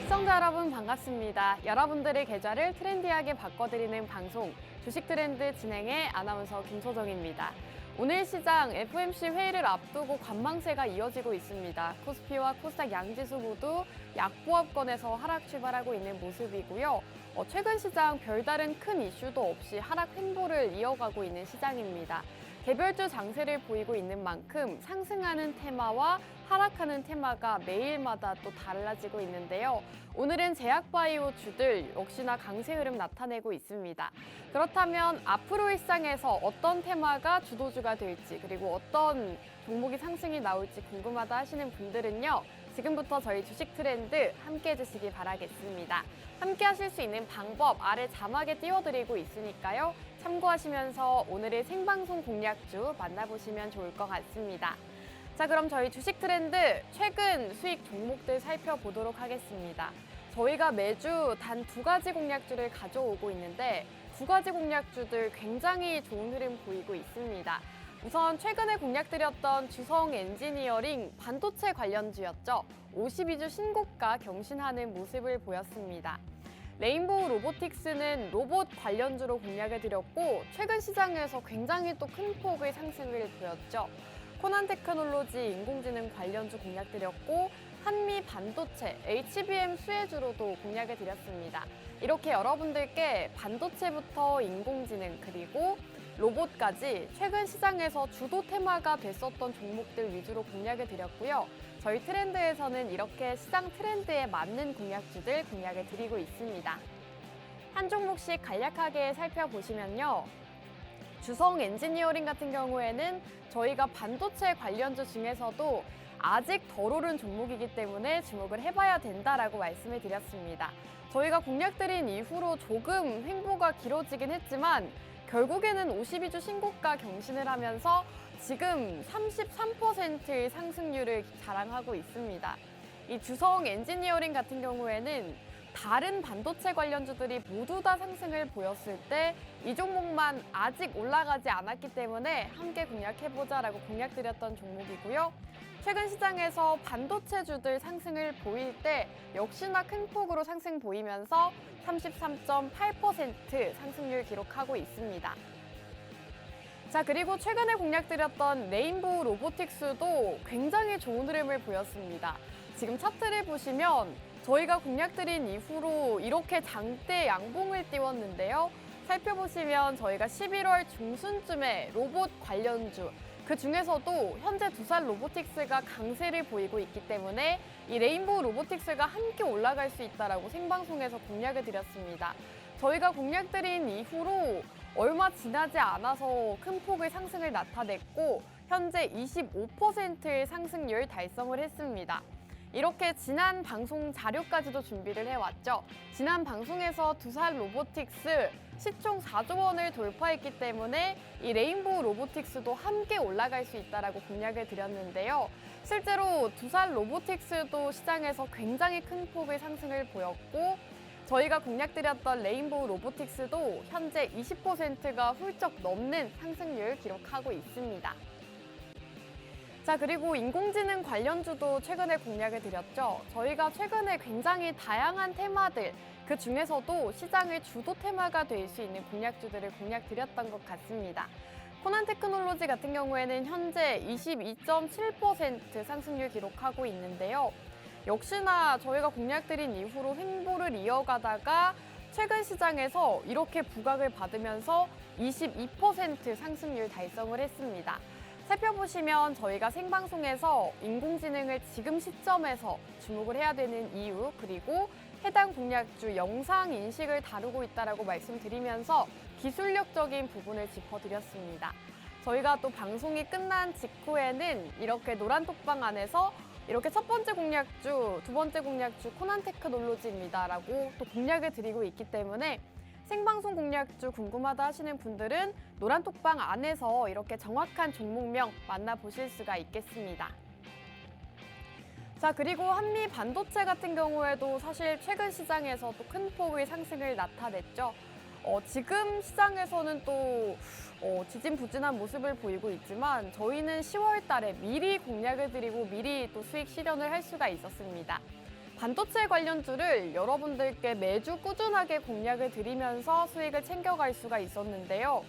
시청자 여러분 반갑습니다. 여러분들의 계좌를 트렌디하게 바꿔드리는 방송 주식 트렌드 진행의 아나운서 김소정입니다. 오늘 시장 FOMC 회의를 앞두고 관망세가 이어지고 있습니다. 코스피와 코스닥 양지수 모두 약보합권에서 하락 출발하고 있는 모습이고요. 최근 시장 별다른 큰 이슈도 없이 하락 횡보를 이어가고 있는 시장입니다. 개별주 장세를 보이고 있는 만큼 상승하는 테마와 하락하는 테마가 매일마다 또 달라지고 있는데요. 오늘은 제약바이오 주들 역시나 강세 흐름 나타내고 있습니다. 그렇다면 앞으로의 시장에서 어떤 테마가 주도주가 될지 그리고 어떤 종목이 상승이 나올지 궁금하다 하시는 분들은요. 지금부터 저희 주식 트렌드 함께 해주시기 바라겠습니다. 함께 하실 수 있는 방법 아래 자막에 띄워드리고 있으니까요. 참고하시면서 오늘의 생방송 공략주 만나보시면 좋을 것 같습니다. 자, 그럼 저희 주식 트렌드 최근 수익 종목들 살펴보도록 하겠습니다. 저희가 매주 단 2가지 공략주를 가져오고 있는데 2가지 공략주들 굉장히 좋은 흐름 보이고 있습니다. 우선 최근에 공략드렸던 주성 엔지니어링 반도체 관련주였죠. 52주 신고가 경신하는 모습을 보였습니다. 레인보우 로보틱스는 로봇 관련주로 공략을 드렸고 최근 시장에서 굉장히 또 큰 폭의 상승을 보였죠. 코난 테크놀로지 인공지능 관련주 공략드렸고 한미 반도체, HBM 수혜주로도 공략을 드렸습니다. 이렇게 여러분들께 반도체부터 인공지능 그리고 로봇까지 최근 시장에서 주도 테마가 됐었던 종목들 위주로 공략을 드렸고요. 저희 트렌드에서는 이렇게 시장 트렌드에 맞는 공략주들 공략을 드리고 있습니다. 한 종목씩 간략하게 살펴보시면요. 주성 엔지니어링 같은 경우에는 저희가 반도체 관련주 중에서도 아직 덜 오른 종목이기 때문에 주목을 해봐야 된다라고 말씀을 드렸습니다. 저희가 공략드린 이후로 조금 횡보가 길어지긴 했지만 결국에는 52주 신고가 경신을 하면서 지금 33%의 상승률을 자랑하고 있습니다. 이 주성 엔지니어링 같은 경우에는 다른 반도체 관련주들이 모두 다 상승을 보였을 때 이 종목만 아직 올라가지 않았기 때문에 함께 공략해보자라고 공략드렸던 종목이고요. 최근 시장에서 반도체주들 상승을 보일 때 역시나 큰 폭으로 상승 보이면서 33.8% 상승률 기록하고 있습니다. 자, 그리고 최근에 공략드렸던 레인보우 로보틱스도 굉장히 좋은 흐름을 보였습니다. 지금 차트를 보시면 저희가 공략드린 이후로 이렇게 장대 양봉을 띄웠는데요. 살펴보시면 저희가 11월 중순쯤에 로봇 관련주 그 중에서도 현재 두산 로보틱스가 강세를 보이고 있기 때문에 이 레인보우 로보틱스가 함께 올라갈 수 있다라고 생방송에서 공략을 드렸습니다. 저희가 공략드린 이후로 얼마 지나지 않아서 큰 폭의 상승을 나타냈고 현재 25%의 상승률 달성을 했습니다. 이렇게 지난 방송 자료까지도 준비를 해왔죠. 지난 방송에서 두산 로보틱스 시총 4조 원을 돌파했기 때문에 이 레인보우 로보틱스도 함께 올라갈 수 있다라고 공략을 드렸는데요. 실제로 두산 로보틱스도 시장에서 굉장히 큰 폭의 상승을 보였고 저희가 공략드렸던 레인보우 로보틱스도 현재 20%가 훌쩍 넘는 상승률 기록하고 있습니다. 자, 그리고 인공지능 관련주도 최근에 공략을 드렸죠. 저희가 최근에 굉장히 다양한 테마들, 그 중에서도 시장의 주도 테마가 될 수 있는 공략주들을 공략드렸던 것 같습니다. 코난 테크놀로지 같은 경우에는 현재 22.7% 상승률 기록하고 있는데요. 역시나 저희가 공략드린 이후로 횡보를 이어가다가 최근 시장에서 이렇게 부각을 받으면서 22% 상승률 달성을 했습니다. 살펴보시면 저희가 생방송에서 인공지능을 지금 시점에서 주목을 해야 되는 이유 그리고 해당 공략주 영상 인식을 다루고 있다고 말씀드리면서 기술력적인 부분을 짚어드렸습니다. 저희가 또 방송이 끝난 직후에는 이렇게 노란 톡방 안에서 이렇게 첫 번째 공략주, 두 번째 공략주 코난 테크놀로지입니다라고 또 공략을 드리고 있기 때문에 생방송 공략주 궁금하다 하시는 분들은 노란 톡방 안에서 이렇게 정확한 종목명 만나보실 수가 있겠습니다. 자, 그리고 한미 반도체 같은 경우에도 사실 최근 시장에서 또 큰 폭의 상승을 나타냈죠. 지금 시장에서는 또 지진부진한 모습을 보이고 있지만 저희는 10월 달에 미리 공략을 드리고 미리 또 수익 실현을 할 수가 있었습니다. 반도체 관련주를 여러분들께 매주 꾸준하게 공략을 드리면서 수익을 챙겨갈 수가 있었는데요.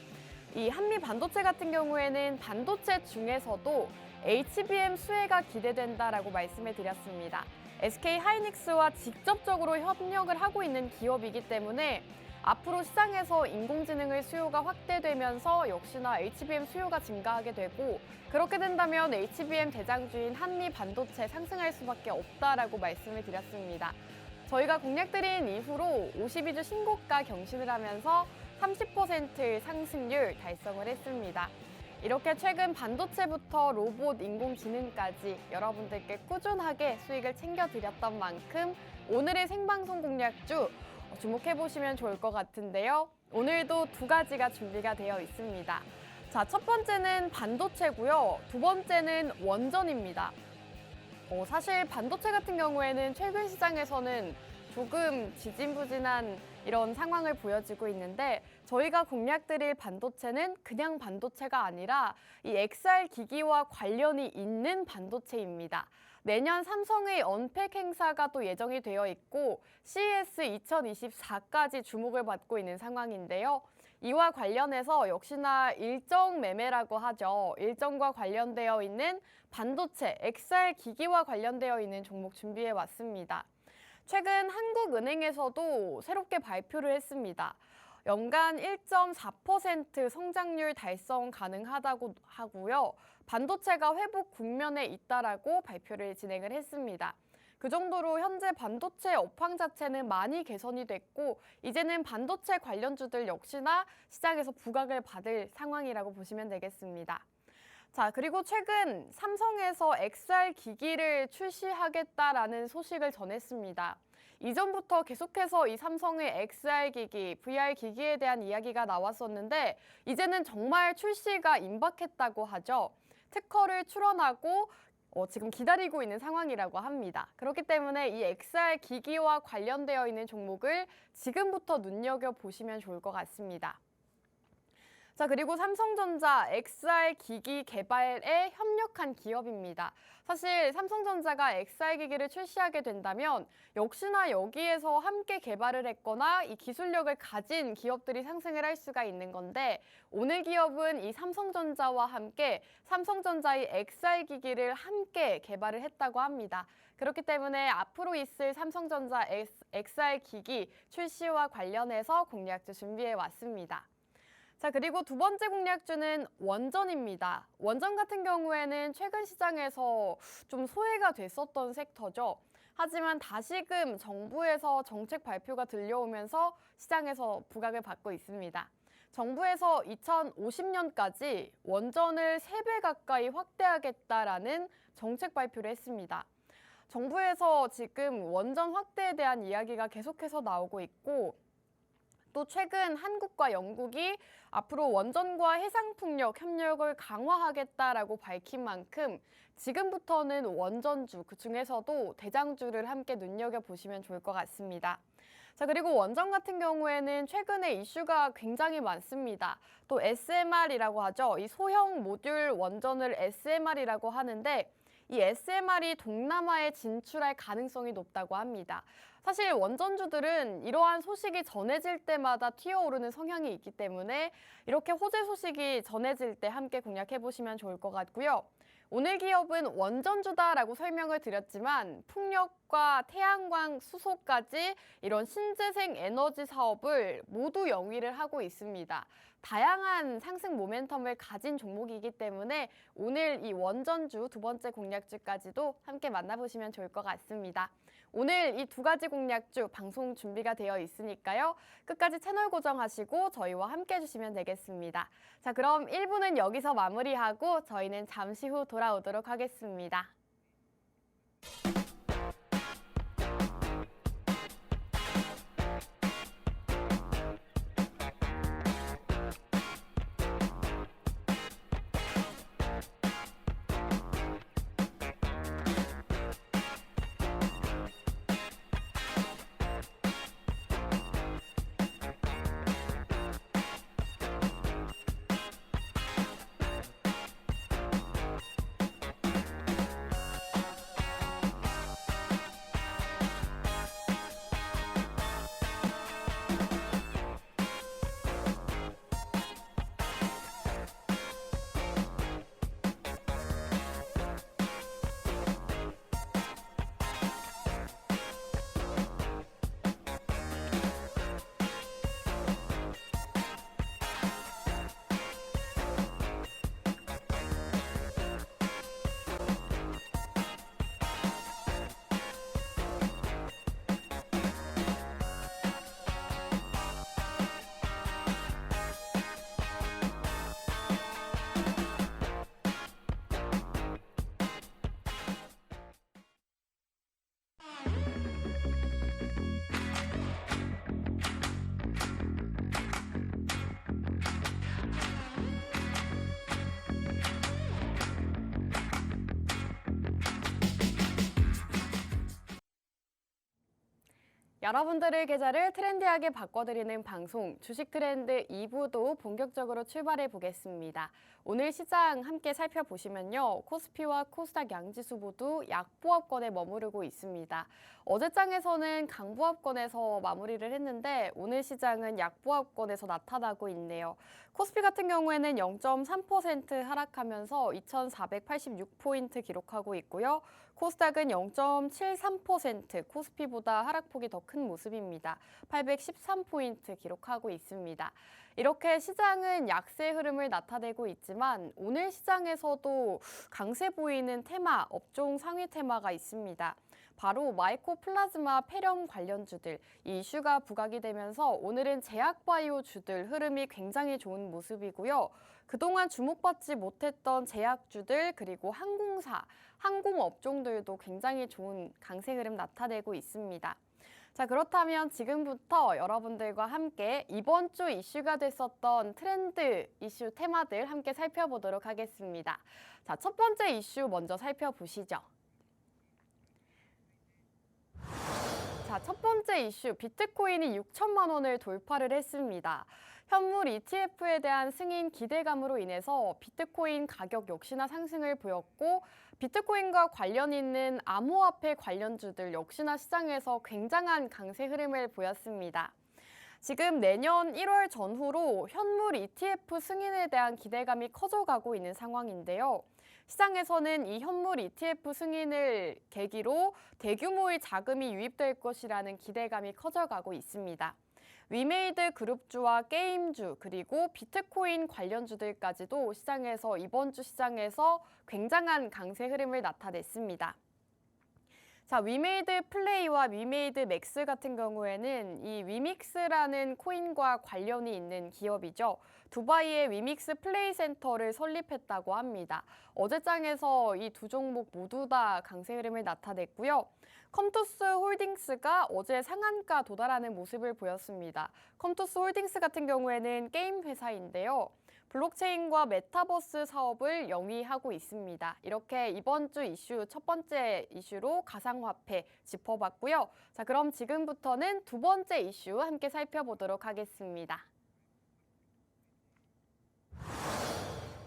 이 한미 반도체 같은 경우에는 반도체 중에서도 HBM 수혜가 기대된다라고 말씀을 드렸습니다. SK 하이닉스와 직접적으로 협력을 하고 있는 기업이기 때문에 앞으로 시장에서 인공지능의 수요가 확대되면서 역시나 HBM 수요가 증가하게 되고, 그렇게 된다면 HBM 대장주인 한미 반도체 상승할 수밖에 없다라고 말씀을 드렸습니다. 저희가 공략드린 이후로 52주 신고가 경신을 하면서 30% 상승률 달성을 했습니다. 이렇게 최근 반도체부터 로봇, 인공지능까지 여러분들께 꾸준하게 수익을 챙겨드렸던 만큼 오늘의 생방송 공략주 주목해보시면 좋을 것 같은데요. 오늘도 두 가지가 준비가 되어 있습니다. 자, 첫 번째는 반도체고요. 두 번째는 원전입니다. 사실 반도체 같은 경우에는 최근 시장에서는 조금 지진부진한 이런 상황을 보여지고 있는데, 저희가 공략드릴 반도체는 그냥 반도체가 아니라 이 XR 기기와 관련이 있는 반도체입니다. 내년 삼성의 언팩 행사가 또 예정이 되어 있고 CES 2024까지 주목을 받고 있는 상황인데요. 이와 관련해서 역시나 일정 매매라고 하죠. 일정과 관련되어 있는 반도체, XR 기기와 관련되어 있는 종목 준비해 왔습니다. 최근 한국은행에서도 새롭게 발표를 했습니다. 연간 1.4% 성장률 달성 가능하다고 하고요. 반도체가 회복 국면에 있다라고 발표를 진행을 했습니다. 그 정도로 현재 반도체 업황 자체는 많이 개선이 됐고, 이제는 반도체 관련주들 역시나 시장에서 부각을 받을 상황이라고 보시면 되겠습니다. 자, 그리고 최근 삼성에서 XR 기기를 출시하겠다라는 소식을 전했습니다. 이전부터 계속해서 이 삼성의 XR 기기, VR 기기에 대한 이야기가 나왔었는데 이제는 정말 출시가 임박했다고 하죠. 특허를 출원하고 지금 기다리고 있는 상황이라고 합니다. 그렇기 때문에 이 XR 기기와 관련되어 있는 종목을 지금부터 눈여겨보시면 좋을 것 같습니다. 자, 그리고 삼성전자 XR 기기 개발에 협력한 기업입니다. 사실 삼성전자가 XR 기기를 출시하게 된다면 역시나 여기에서 함께 개발을 했거나 이 기술력을 가진 기업들이 상승을 할 수가 있는 건데, 오늘 기업은 이 삼성전자와 함께 삼성전자의 XR 기기를 함께 개발을 했다고 합니다. 그렇기 때문에 앞으로 있을 삼성전자 XR 기기 출시와 관련해서 공략주 준비해 왔습니다. 자, 그리고 두 번째 공략주는 원전입니다. 원전 같은 경우에는 최근 시장에서 좀 소외가 됐었던 섹터죠. 하지만 다시금 정부에서 정책 발표가 들려오면서 시장에서 부각을 받고 있습니다. 정부에서 2050년까지 원전을 3배 가까이 확대하겠다라는 정책 발표를 했습니다. 정부에서 지금 원전 확대에 대한 이야기가 계속해서 나오고 있고, 또 최근 한국과 영국이 앞으로 원전과 해상풍력 협력을 강화하겠다라고 밝힌 만큼 지금부터는 원전주, 그중에서도 대장주를 함께 눈여겨보시면 좋을 것 같습니다. 자, 그리고 원전 같은 경우에는 최근에 이슈가 굉장히 많습니다. 또 SMR이라고 하죠. 이 소형 모듈 원전을 SMR이라고 하는데, 이 SMR이 동남아에 진출할 가능성이 높다고 합니다. 사실 원전주들은 이러한 소식이 전해질 때마다 튀어오르는 성향이 있기 때문에 이렇게 호재 소식이 전해질 때 함께 공략해보시면 좋을 것 같고요. 오늘 기업은 원전주다라고 설명을 드렸지만 풍력과 태양광, 수소까지 이런 신재생 에너지 사업을 모두 영위를 하고 있습니다. 다양한 상승 모멘텀을 가진 종목이기 때문에 오늘 이 원전주 두 번째 공략주까지도 함께 만나보시면 좋을 것 같습니다. 오늘 이 두 가지 공략주 방송 준비가 되어 있으니까요. 끝까지 채널 고정하시고 저희와 함께 해주시면 되겠습니다. 자, 그럼 1부는 여기서 마무리하고 저희는 잠시 후 돌아오도록 하겠습니다. 여러분들의 계좌를 트렌디하게 바꿔드리는 방송 주식 트렌드 2부도 본격적으로 출발해 보겠습니다. 오늘 시장 함께 살펴보시면요. 코스피와 코스닥 양지수 모두 약보합권에 머무르고 있습니다. 어제장에서는 강보합권에서 마무리를 했는데 오늘 시장은 약보합권에서 나타나고 있네요. 코스피 같은 경우에는 0.3% 하락하면서 2,486포인트 기록하고 있고요. 코스닥은 0.73% 코스피보다 하락폭이 더 큰 모습입니다. 813포인트 기록하고 있습니다. 이렇게 시장은 약세 흐름을 나타내고 있지만 오늘 시장에서도 강세 보이는 테마, 업종 상위 테마가 있습니다. 바로 마이코플라즈마 폐렴 관련주들, 이 이슈가 부각이 되면서 오늘은 제약바이오주들 흐름이 굉장히 좋은 모습이고요. 그동안 주목받지 못했던 제약주들 그리고 항공사, 항공업종들도 굉장히 좋은 강세 흐름 나타내고 있습니다. 자, 그렇다면 지금부터 여러분들과 함께 이번 주 이슈가 됐었던 트렌드 이슈 테마들 함께 살펴보도록 하겠습니다. 자, 첫 번째 이슈 먼저 살펴보시죠. 자, 첫 번째 이슈, 비트코인이 6천만 원을 돌파를 했습니다. 현물 ETF에 대한 승인 기대감으로 인해서 비트코인 가격 역시나 상승을 보였고 비트코인과 관련 있는 암호화폐 관련주들 역시나 시장에서 굉장한 강세 흐름을 보였습니다. 지금 내년 1월 전후로 현물 ETF 승인에 대한 기대감이 커져가고 있는 상황인데요. 시장에서는 이 현물 ETF 승인을 계기로 대규모의 자금이 유입될 것이라는 기대감이 커져가고 있습니다. 위메이드 그룹주와 게임주 그리고 비트코인 관련주들까지도 시장에서 이번 주 시장에서 굉장한 강세 흐름을 나타냈습니다. 자, 위메이드 플레이와 위메이드 맥스 같은 경우에는 이 위믹스라는 코인과 관련이 있는 기업이죠. 두바이의 위믹스 플레이 센터를 설립했다고 합니다. 어제장에서 이 두 종목 모두 다 강세 흐름을 나타냈고요. 컴투스 홀딩스가 어제 상한가 도달하는 모습을 보였습니다. 컴투스 홀딩스 같은 경우에는 게임 회사인데요. 블록체인과 메타버스 사업을 영위하고 있습니다. 이렇게 이번 주 이슈 첫 번째 이슈로 가상화폐 짚어봤고요. 자, 그럼 지금부터는 두 번째 이슈 함께 살펴보도록 하겠습니다.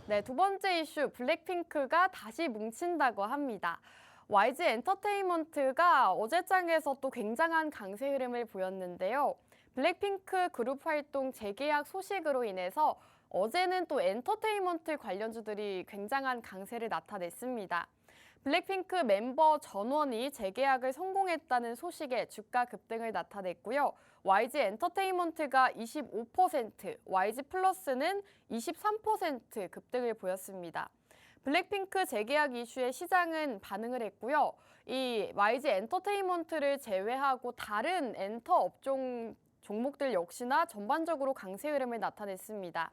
네, 두 번째 이슈, 블랙핑크가 다시 뭉친다고 합니다. YG 엔터테인먼트가 어제장에서 또 굉장한 강세 흐름을 보였는데요. 블랙핑크 그룹 활동 재계약 소식으로 인해서 어제는 또 엔터테인먼트 관련주들이 굉장한 강세를 나타냈습니다. 블랙핑크 멤버 전원이 재계약을 성공했다는 소식에 주가 급등을 나타냈고요. YG 엔터테인먼트가 25%, YG 플러스는 23% 급등을 보였습니다. 블랙핑크 재계약 이슈에 시장은 반응을 했고요. 이 YG 엔터테인먼트를 제외하고 다른 엔터 업종 종목들 역시나 전반적으로 강세 흐름을 나타냈습니다.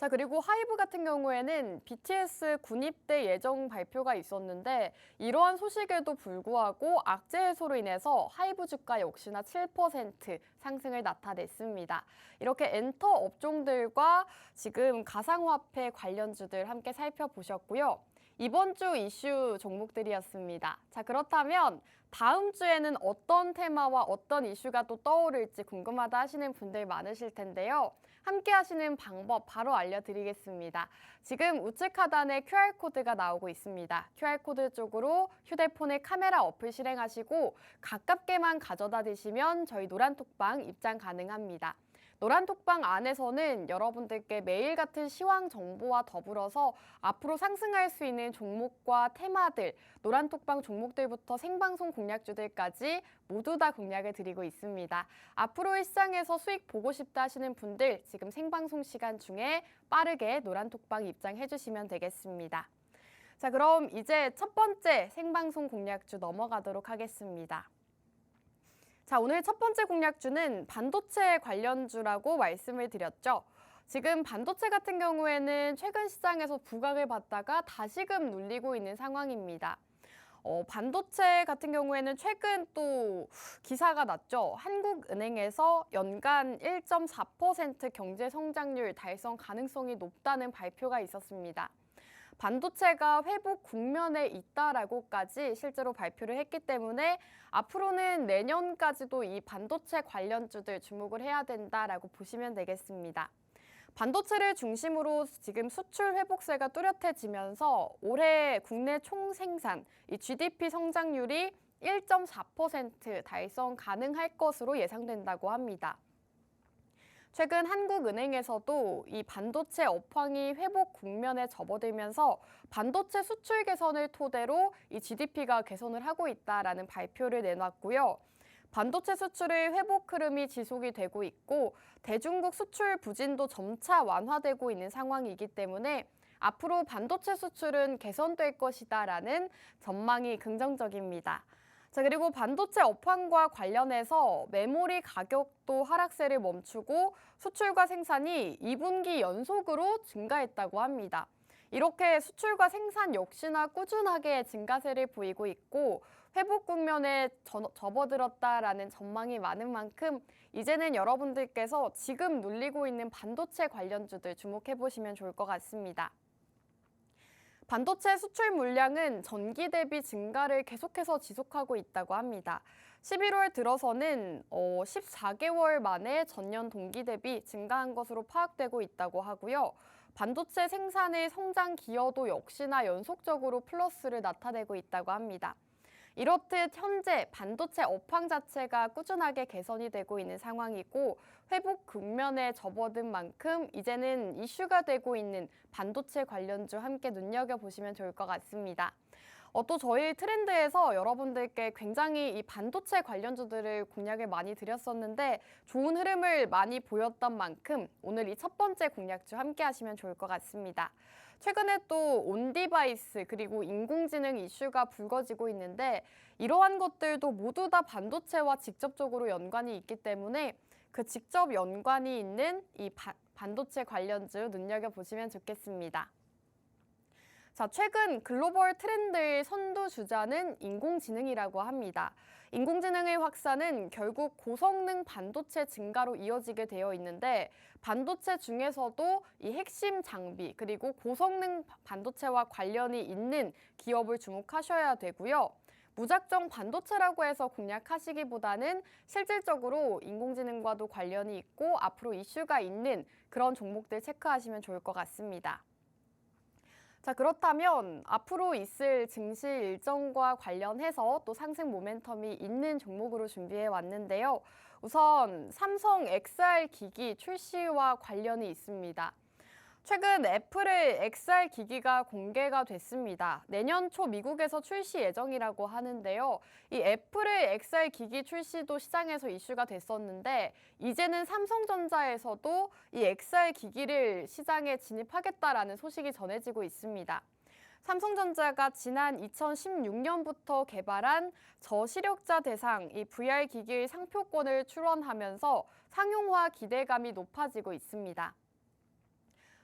자, 그리고 하이브 같은 경우에는 BTS 군입대 예정 발표가 있었는데 이러한 소식에도 불구하고 악재 해소로 인해서 하이브 주가 역시나 7% 상승을 나타냈습니다. 이렇게 엔터 업종들과 지금 가상화폐 관련주들 함께 살펴보셨고요. 이번 주 이슈 종목들이었습니다. 자, 그렇다면 다음 주에는 어떤 테마와 어떤 이슈가 또 떠오를지 궁금하다 하시는 분들 많으실 텐데요. 함께 하시는 방법 바로 알려드리겠습니다. 지금 우측 하단에 QR코드가 나오고 있습니다. QR코드 쪽으로 휴대폰에 카메라 어플 실행하시고 가깝게만 가져다 대시면 저희 노란톡방 입장 가능합니다. 노란톡방 안에서는 여러분들께 매일 같은 시황 정보와 더불어서 앞으로 상승할 수 있는 종목과 테마들, 노란톡방 종목들부터 생방송 공략주들까지 모두 다 공략을 드리고 있습니다. 앞으로의 시장에서 수익 보고 싶다 하시는 분들 지금 생방송 시간 중에 빠르게 노란톡방 입장해 주시면 되겠습니다. 자, 그럼 이제 첫 번째 생방송 공략주 넘어가도록 하겠습니다. 자, 오늘 첫 번째 공략주는 반도체 관련주라고 말씀을 드렸죠. 지금 반도체 같은 경우에는 최근 시장에서 부각을 받다가 다시금 눌리고 있는 상황입니다. 반도체 같은 경우에는 최근 또 기사가 났죠. 한국은행에서 연간 1.4% 경제 성장률 달성 가능성이 높다는 발표가 있었습니다. 반도체가 회복 국면에 있다라고까지 실제로 발표를 했기 때문에 앞으로는 내년까지도 이 반도체 관련주들 주목을 해야 된다라고 보시면 되겠습니다. 반도체를 중심으로 지금 수출 회복세가 뚜렷해지면서 올해 국내 총생산, 이 GDP 성장률이 1.4% 달성 가능할 것으로 예상된다고 합니다. 최근 한국은행에서도 이 반도체 업황이 회복 국면에 접어들면서 반도체 수출 개선을 토대로 이 GDP가 개선을 하고 있다라는 발표를 내놨고요. 반도체 수출의 회복 흐름이 지속이 되고 있고 대중국 수출 부진도 점차 완화되고 있는 상황이기 때문에 앞으로 반도체 수출은 개선될 것이다라는 전망이 긍정적입니다. 자, 그리고 반도체 업황과 관련해서 메모리 가격도 하락세를 멈추고 수출과 생산이 2분기 연속으로 증가했다고 합니다. 이렇게 수출과 생산 역시나 꾸준하게 증가세를 보이고 있고 회복 국면에 접어들었다라는 전망이 많은 만큼 이제는 여러분들께서 지금 눌리고 있는 반도체 관련주들 주목해 보시면 좋을 것 같습니다. 반도체 수출 물량은 전기 대비 증가를 계속해서 지속하고 있다고 합니다. 11월 들어서는 14개월 만에 전년 동기 대비 증가한 것으로 파악되고 있다고 하고요. 반도체 생산의 성장 기여도 역시나 연속적으로 플러스를 나타내고 있다고 합니다. 이렇듯 현재 반도체 업황 자체가 꾸준하게 개선이 되고 있는 상황이고 회복 국면에 접어든 만큼 이제는 이슈가 되고 있는 반도체 관련주 함께 눈여겨보시면 좋을 것 같습니다. 또 저희 트렌드에서 여러분들께 굉장히 이 반도체 관련주들을 공략을 많이 드렸었는데 좋은 흐름을 많이 보였던 만큼 오늘 이 첫 번째 공략주 함께 하시면 좋을 것 같습니다. 최근에 또 온디바이스 그리고 인공지능 이슈가 불거지고 있는데 이러한 것들도 모두 다 반도체와 직접적으로 연관이 있기 때문에 그 직접 연관이 있는 이 반도체 관련주 눈여겨보시면 좋겠습니다. 자, 최근 글로벌 트렌드의 선두 주자는 인공지능이라고 합니다. 인공지능의 확산은 결국 고성능 반도체 증가로 이어지게 되어 있는데 반도체 중에서도 이 핵심 장비 그리고 고성능 반도체와 관련이 있는 기업을 주목하셔야 되고요. 무작정 반도체라고 해서 공략하시기보다는 실질적으로 인공지능과도 관련이 있고 앞으로 이슈가 있는 그런 종목들 체크하시면 좋을 것 같습니다. 자, 그렇다면 앞으로 있을 증시 일정과 관련해서 또 상승 모멘텀이 있는 종목으로 준비해 왔는데요. 우선 삼성 XR 기기 출시와 관련이 있습니다. 최근 애플의 XR 기기가 공개가 됐습니다. 내년 초 미국에서 출시 예정이라고 하는데요. 이 애플의 XR 기기 출시도 시장에서 이슈가 됐었는데 이제는 삼성전자에서도 이 XR 기기를 시장에 진입하겠다라는 소식이 전해지고 있습니다. 삼성전자가 지난 2016년부터 개발한 저시력자 대상 이 VR 기기의 상표권을 출원하면서 상용화 기대감이 높아지고 있습니다.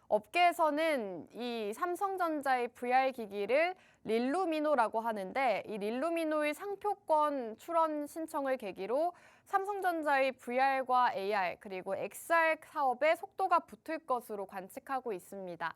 업계에서는 이 삼성전자의 VR 기기를 릴루미노라고 하는데 이 릴루미노의 상표권 출원 신청을 계기로 삼성전자의 VR과 AR 그리고 XR 사업에 속도가 붙을 것으로 관측하고 있습니다.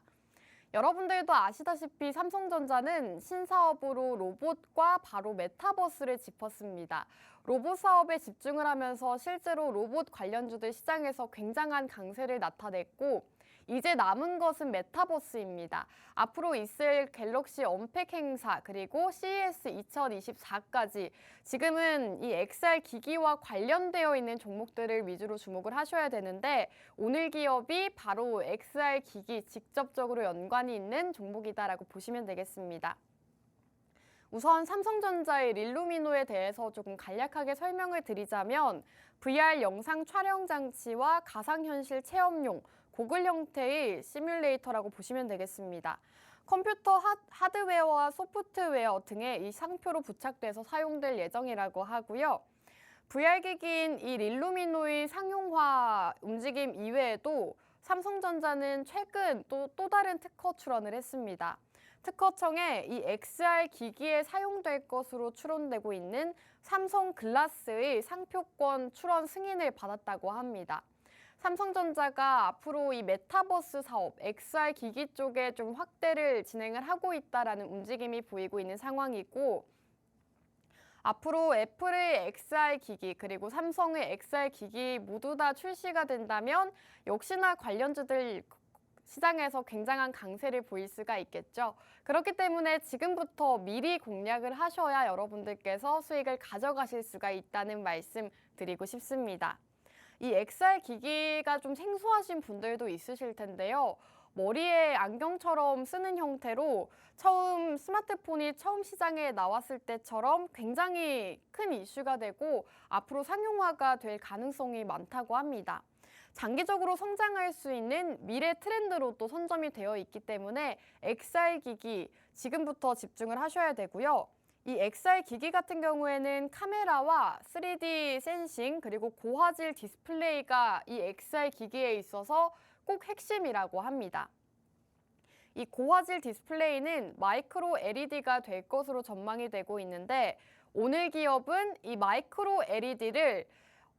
여러분들도 아시다시피 삼성전자는 신사업으로 로봇과 바로 메타버스를 짚었습니다. 로봇 사업에 집중을 하면서 실제로 로봇 관련주들 시장에서 굉장한 강세를 나타냈고 이제 남은 것은 메타버스입니다. 앞으로 있을 갤럭시 언팩 행사 그리고 CES 2024까지 지금은 이 XR 기기와 관련되어 있는 종목들을 위주로 주목을 하셔야 되는데 오늘 기업이 바로 XR 기기 직접적으로 연관이 있는 종목이다라고 보시면 되겠습니다. 우선 삼성전자의 릴루미노에 대해서 조금 간략하게 설명을 드리자면 VR 영상 촬영 장치와 가상현실 체험용 고글 형태의 시뮬레이터라고 보시면 되겠습니다. 컴퓨터 하드웨어와 소프트웨어 등의 이 상표로 부착돼서 사용될 예정이라고 하고요. VR 기기인 이 릴루미노의 상용화 움직임 이외에도 삼성전자는 최근 또 다른 특허 출원을 했습니다. 특허청에 이 XR 기기에 사용될 것으로 추론되고 있는 삼성 글라스의 상표권 출원 승인을 받았다고 합니다. 삼성전자가 앞으로 이 메타버스 사업, XR 기기 쪽에 좀 확대를 진행을 하고 있다라는 움직임이 보이고 있는 상황이고, 앞으로 애플의 XR 기기 그리고 삼성의 XR 기기 모두 다 출시가 된다면 역시나 관련주들 시장에서 굉장한 강세를 보일 수가 있겠죠. 그렇기 때문에 지금부터 미리 공략을 하셔야 여러분들께서 수익을 가져가실 수가 있다는 말씀 드리고 싶습니다. 이 XR 기기가 좀 생소하신 분들도 있으실 텐데요. 머리에 안경처럼 쓰는 형태로 스마트폰이 처음 시장에 나왔을 때처럼 굉장히 큰 이슈가 되고 앞으로 상용화가 될 가능성이 많다고 합니다. 장기적으로 성장할 수 있는 미래 트렌드로 또 선점이 되어 있기 때문에 XR 기기 지금부터 집중을 하셔야 되고요. 이 XR 기기 같은 경우에는 카메라와 3D 센싱 그리고 고화질 디스플레이가 이 XR 기기에 있어서 꼭 핵심이라고 합니다. 이 고화질 디스플레이는 마이크로 LED가 될 것으로 전망이 되고 있는데 오늘 기업은 이 마이크로 LED를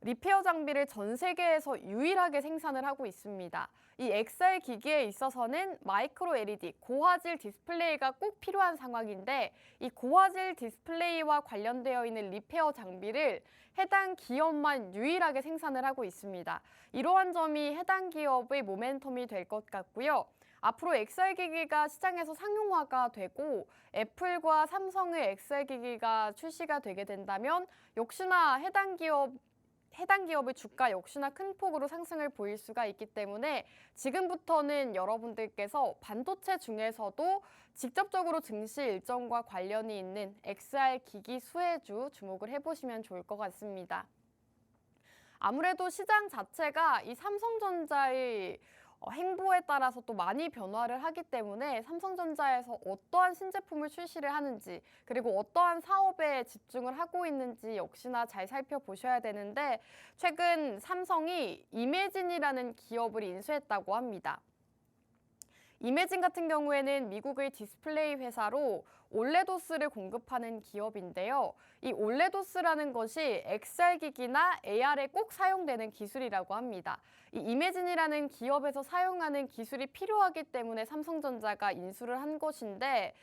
리페어 장비를 전 세계에서 유일하게 생산을 하고 있습니다. 이 XR 기기에 있어서는 마이크로 LED, 고화질 디스플레이가 꼭 필요한 상황인데 이 고화질 디스플레이와 관련되어 있는 리페어 장비를 해당 기업만 유일하게 생산을 하고 있습니다. 이러한 점이 해당 기업의 모멘텀이 될 것 같고요. 앞으로 XR 기기가 시장에서 상용화가 되고 애플과 삼성의 XR 기기가 출시가 되게 된다면 역시나 해당 기업의 주가 역시나 큰 폭으로 상승을 보일 수가 있기 때문에 지금부터는 여러분들께서 반도체 중에서도 직접적으로 증시 일정과 관련이 있는 XR 기기 수혜주 주목을 해보시면 좋을 것 같습니다. 아무래도 시장 자체가 이 삼성전자의 행보에 따라서 또 많이 변화를 하기 때문에 삼성전자에서 어떠한 신제품을 출시를 하는지 그리고 어떠한 사업에 집중을 하고 있는지 역시나 잘 살펴보셔야 되는데 최근 삼성이 이매진이라는 기업을 인수했다고 합니다. 이매진 같은 경우에는 미국의 디스플레이 회사로 올레도스를 공급하는 기업인데요. 이 올레도스라는 것이 XR 기기나 AR에 꼭 사용되는 기술이라고 합니다. 이 이매진이라는 기업에서 사용하는 기술이 필요하기 때문에 삼성전자가 인수를 한 것인데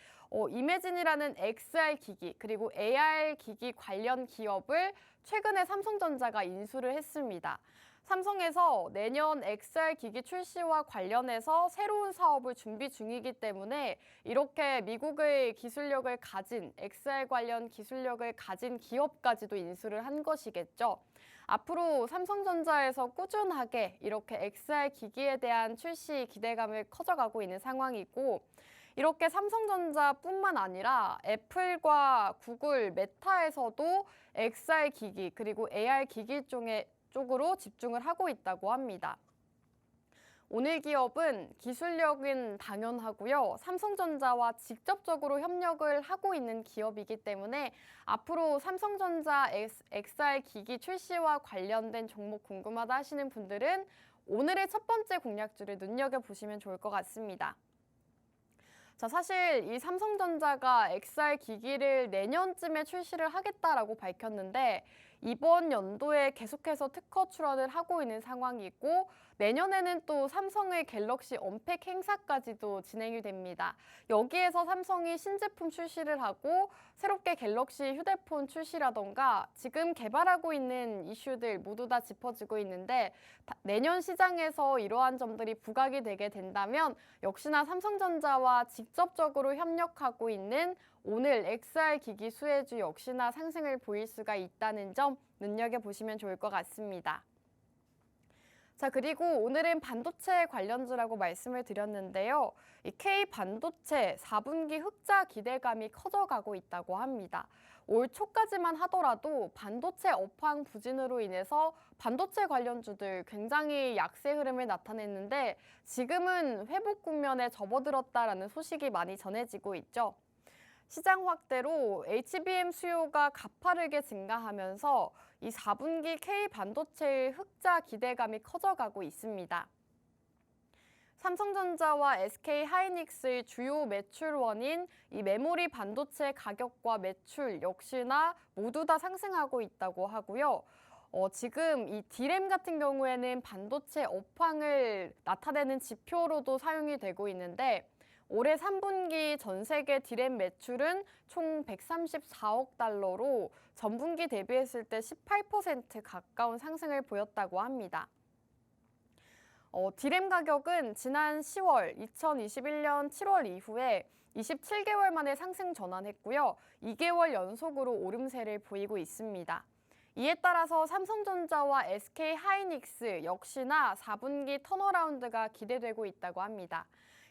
이매진이라는 XR 기기 그리고 AR 기기 관련 기업을 최근에 삼성전자가 인수를 했습니다. 삼성에서 내년 XR 기기 출시와 관련해서 새로운 사업을 준비 중이기 때문에 이렇게 미국의 기술력을 가진 XR 관련 기술력을 가진 기업까지도 인수를 한 것이겠죠. 앞으로 삼성전자에서 꾸준하게 이렇게 XR 기기에 대한 출시 기대감을 커져가고 있는 상황이고 이렇게 삼성전자뿐만 아니라 애플과 구글, 메타에서도 XR 기기 그리고 AR 기기 쪽으로 집중을 하고 있다고 합니다. 오늘 기업은 기술력은 당연하고요. 삼성전자와 직접적으로 협력을 하고 있는 기업이기 때문에 앞으로 삼성전자 XR 기기 출시와 관련된 종목 궁금하다 하시는 분들은 오늘의 첫 번째 공략주를 눈여겨보시면 좋을 것 같습니다. 자, 사실 이 삼성전자가 XR 기기를 내년쯤에 출시를 하겠다라고 밝혔는데 이번 연도에 계속해서 특허 출원을 하고 있는 상황이고 내년에는 또 삼성의 갤럭시 언팩 행사까지도 진행이 됩니다. 여기에서 삼성이 신제품 출시를 하고 새롭게 갤럭시 휴대폰 출시라던가 지금 개발하고 있는 이슈들 모두 다 짚어지고 있는데 내년 시장에서 이러한 점들이 부각이 되게 된다면 역시나 삼성전자와 직접적으로 협력하고 있는 오늘 XR 기기 수혜주 역시나 상승을 보일 수가 있다는 점 눈여겨보시면 좋을 것 같습니다. 자, 그리고 오늘은 반도체 관련주라고 말씀을 드렸는데요. 이 K반도체 4분기 흑자 기대감이 커져가고 있다고 합니다. 올 초까지만 하더라도 반도체 업황 부진으로 인해서 반도체 관련주들 굉장히 약세 흐름을 나타냈는데 지금은 회복 국면에 접어들었다라는 소식이 많이 전해지고 있죠. 시장 확대로 HBM 수요가 가파르게 증가하면서 이 4분기 K반도체의 흑자 기대감이 커져가고 있습니다. 삼성전자와 SK하이닉스의 주요 매출원인 이 메모리 반도체 가격과 매출 역시나 모두 다 상승하고 있다고 하고요. 지금 이 D램 같은 경우에는 반도체 업황을 나타내는 지표로도 사용이 되고 있는데 올해 3분기 전 세계 D램 매출은 총 134억 달러로 전분기 대비했을 때 18% 가까운 상승을 보였다고 합니다. D램 가격은 지난 10월, 2021년 7월 이후에 27개월 만에 상승 전환했고요. 2개월 연속으로 오름세를 보이고 있습니다. 이에 따라서 삼성전자와 SK하이닉스 역시나 4분기 턴어라운드가 기대되고 있다고 합니다.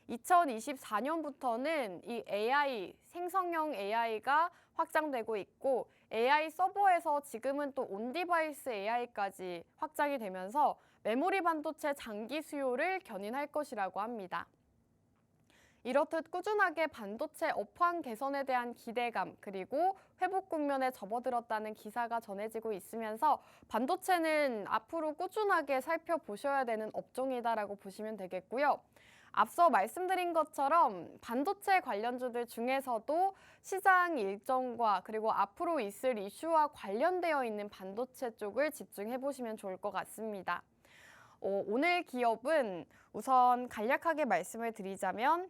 2024년부터는 이 AI, 생성형 AI가 확장되고 있고 AI 서버에서 지금은 또 온디바이스 AI까지 확장이 되면서 메모리 반도체 장기 수요를 견인할 것이라고 합니다. 이렇듯 꾸준하게 반도체 업황 개선에 대한 기대감 그리고 회복 국면에 접어들었다는 기사가 전해지고 있으면서 반도체는 앞으로 꾸준하게 살펴보셔야 되는 업종이다라고 보시면 되겠고요. 앞서 말씀드린 것처럼 반도체 관련주들 중에서도 시장 일정과 그리고 앞으로 있을 이슈와 관련되어 있는 반도체 쪽을 집중해 보시면 좋을 것 같습니다. 오늘 기업은 우선 간략하게 말씀을 드리자면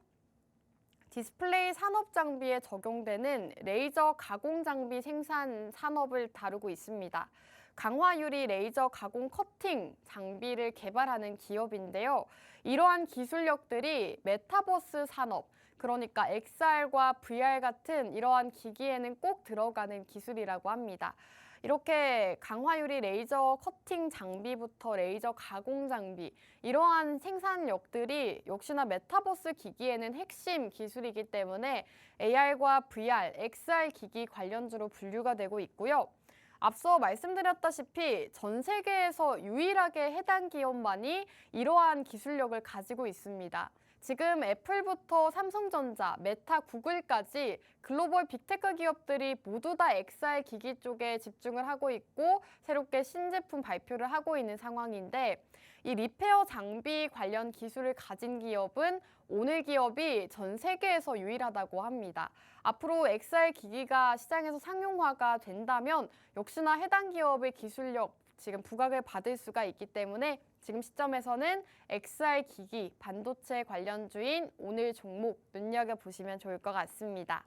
디스플레이 산업 장비에 적용되는 레이저 가공 장비 생산 산업을 다루고 있습니다. 강화 유리 레이저 가공 커팅 장비를 개발하는 기업인데요. 이러한 기술력들이 메타버스 산업, 그러니까 XR과 VR 같은 이러한 기기에는 꼭 들어가는 기술이라고 합니다. 이렇게 강화유리 레이저 커팅 장비부터 레이저 가공 장비, 이러한 생산력들이 역시나 메타버스 기기에는 핵심 기술이기 때문에 AR과 VR, XR 기기 관련주로 분류가 되고 있고요. 앞서 말씀드렸다시피 전 세계에서 유일하게 해당 기업만이 이러한 기술력을 가지고 있습니다. 지금 애플부터 삼성전자, 메타, 구글까지 글로벌 빅테크 기업들이 모두 다 XR 기기 쪽에 집중을 하고 있고 새롭게 신제품 발표를 하고 있는 상황인데 이 리페어 장비 관련 기술을 가진 기업은 오늘 기업이 전 세계에서 유일하다고 합니다. 앞으로 XR 기기가 시장에서 상용화가 된다면 역시나 해당 기업의 기술력 지금 부각을 받을 수가 있기 때문에 지금 시점에서는 XR 기기, 반도체 관련주인 오늘 종목 눈여겨보시면 좋을 것 같습니다.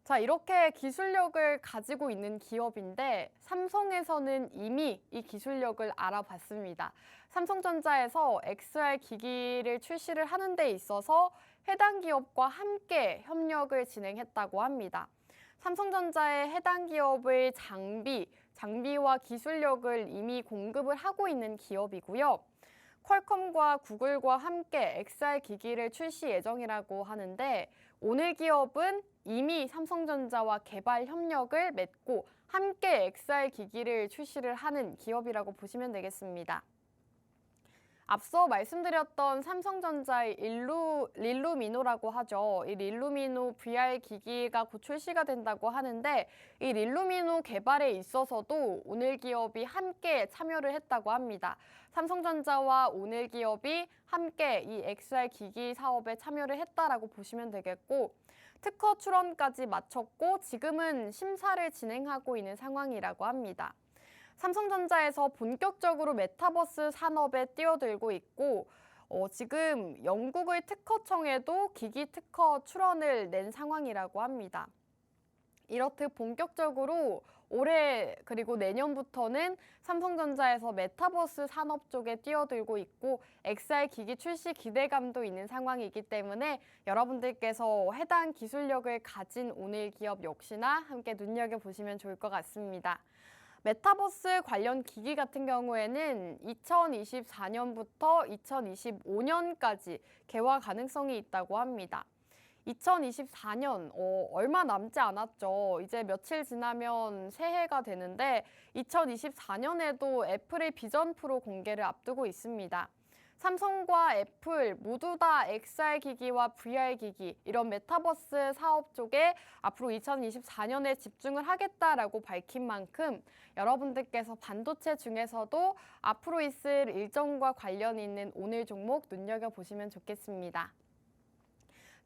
자, 이렇게 기술력을 가지고 있는 기업인데 삼성에서는 이미 이 기술력을 알아봤습니다. 삼성전자에서 XR 기기를 출시를 하는 데 있어서 해당 기업과 함께 협력을 진행했다고 합니다. 삼성전자의 해당 기업의 장비와 기술력을 이미 공급을 하고 있는 기업이고요. 퀄컴과 구글과 함께 XR 기기를 출시 예정이라고 하는데 오늘 기업은 이미 삼성전자와 개발 협력을 맺고 함께 XR 기기를 출시를 하는 기업이라고 보시면 되겠습니다. 앞서 말씀드렸던 삼성전자의 릴루미노라고 하죠. 이 릴루미노 VR 기기가 곧 출시가 된다고 하는데 이 릴루미노 개발에 있어서도 오늘 기업이 함께 참여를 했다고 합니다. 삼성전자와 오늘 기업이 함께 이 XR 기기 사업에 참여를 했다라고 보시면 되겠고 특허 출원까지 마쳤고 지금은 심사를 진행하고 있는 상황이라고 합니다. 삼성전자에서 본격적으로 메타버스 산업에 뛰어들고 있고 지금 영국의 특허청에도 기기 특허 출원을 낸 상황이라고 합니다. 이렇듯 본격적으로 올해 그리고 내년부터는 삼성전자에서 메타버스 산업 쪽에 뛰어들고 있고 XR 기기 출시 기대감도 있는 상황이기 때문에 여러분들께서 해당 기술력을 가진 오늘 기업 역시나 함께 눈여겨보시면 좋을 것 같습니다. 메타버스 관련 기기 같은 경우에는 2024년부터 2025년까지 개화 가능성이 있다고 합니다. 2024년 얼마 남지 않았죠. 이제 며칠 지나면 새해가 되는데 2024년에도 애플의 비전 프로 공개를 앞두고 있습니다. 삼성과 애플 모두 다 XR 기기와 VR 기기 이런 메타버스 사업 쪽에 앞으로 2024년에 집중을 하겠다라고 밝힌 만큼 여러분들께서 반도체 중에서도 앞으로 있을 일정과 관련 있는 오늘 종목 눈여겨보시면 좋겠습니다.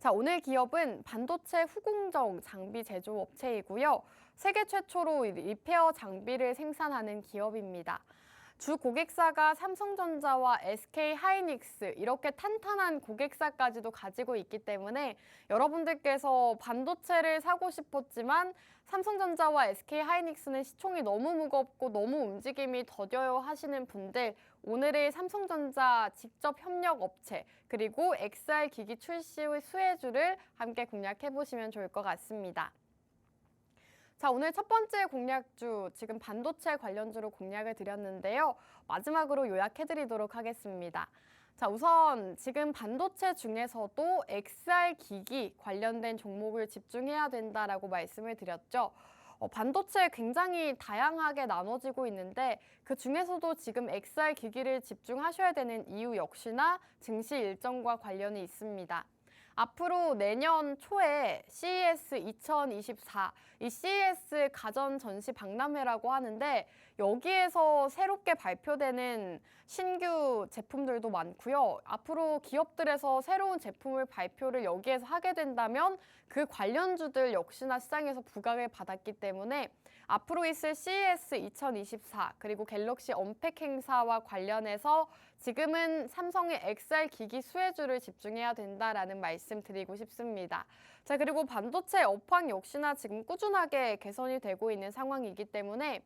자, 오늘 기업은 반도체 후공정 장비 제조 업체이고요. 세계 최초로 리페어 장비를 생산하는 기업입니다. 주 고객사가 삼성전자와 SK 하이닉스 이렇게 탄탄한 고객사까지도 가지고 있기 때문에 여러분들께서 반도체를 사고 싶었지만 삼성전자와 SK하이닉스는 시총이 너무 무겁고 너무 움직임이 더뎌요 하시는 분들, 오늘의 삼성전자 직접 협력 업체 그리고 XR 기기 출시의 수혜주를 함께 공략해 보시면 좋을 것 같습니다. 자, 오늘 첫 번째 공략주, 지금 반도체 관련주로 공략을 드렸는데요. 마지막으로 요약해드리도록 하겠습니다. 자, 우선 지금 반도체 중에서도 XR 기기 관련된 종목을 집중해야 된다라고 말씀을 드렸죠. 반도체 굉장히 다양하게 나눠지고 있는데 그 중에서도 지금 XR 기기를 집중하셔야 되는 이유 역시나 증시 일정과 관련이 있습니다. 앞으로 내년 초에 CES 2024, 이 CES 가전 전시 박람회라고 하는데 여기에서 새롭게 발표되는 신규 제품들도 많고요. 앞으로 기업들에서 새로운 제품을 발표를 여기에서 하게 된다면 그 관련주들 역시나 시장에서 부각을 받았기 때문에 앞으로 있을 CES 2024 그리고 갤럭시 언팩 행사와 관련해서 지금은 삼성의 XR 기기 수혜주를 집중해야 된다라는 말씀 드리고 싶습니다. 자, 그리고 반도체 업황 역시나 지금 꾸준하게 개선이 되고 있는 상황이기 때문에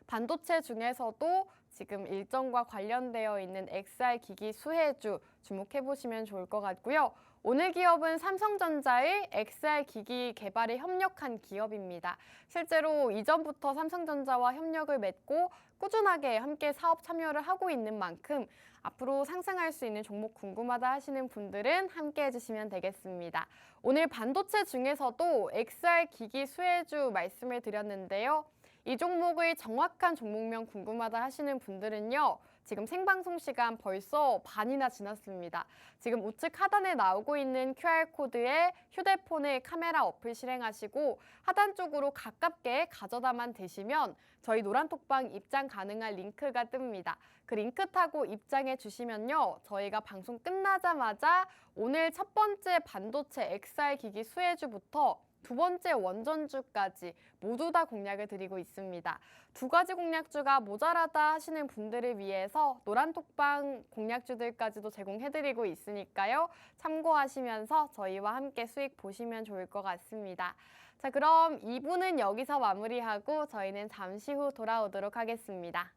반도체 중에서도 지금 일정과 관련되어 있는 XR 기기 수혜주 주목해 보시면 좋을 것 같고요. 오늘 기업은 삼성전자의 XR 기기 개발에 협력한 기업입니다. 실제로 이전부터 삼성전자와 협력을 맺고 꾸준하게 함께 사업 참여를 하고 있는 만큼 앞으로 상승할 수 있는 종목 궁금하다 하시는 분들은 함께 해주시면 되겠습니다. 오늘 반도체 중에서도 XR 기기 수혜주 말씀을 드렸는데요. 이 종목의 정확한 종목명 궁금하다 하시는 분들은요. 지금 생방송 시간 벌써 반이나 지났습니다. 지금 우측 하단에 나오고 있는 QR코드에 휴대폰의 카메라 어플 실행하시고 하단 쪽으로 가깝게 가져다만 대시면 저희 노란톡방 입장 가능한 링크가 뜹니다. 그 링크 타고 입장해 주시면요. 저희가 방송 끝나자마자 오늘 첫 번째 반도체 XR 기기 수혜주부터 두 번째 원전주까지 모두 다 공략을 드리고 있습니다. 두 가지 공략주가 모자라다 하시는 분들을 위해서 노란톡방 공략주들까지도 제공해드리고 있으니까요. 참고하시면서 저희와 함께 수익 보시면 좋을 것 같습니다. 자, 그럼 2부는 여기서 마무리하고 저희는 잠시 후 돌아오도록 하겠습니다.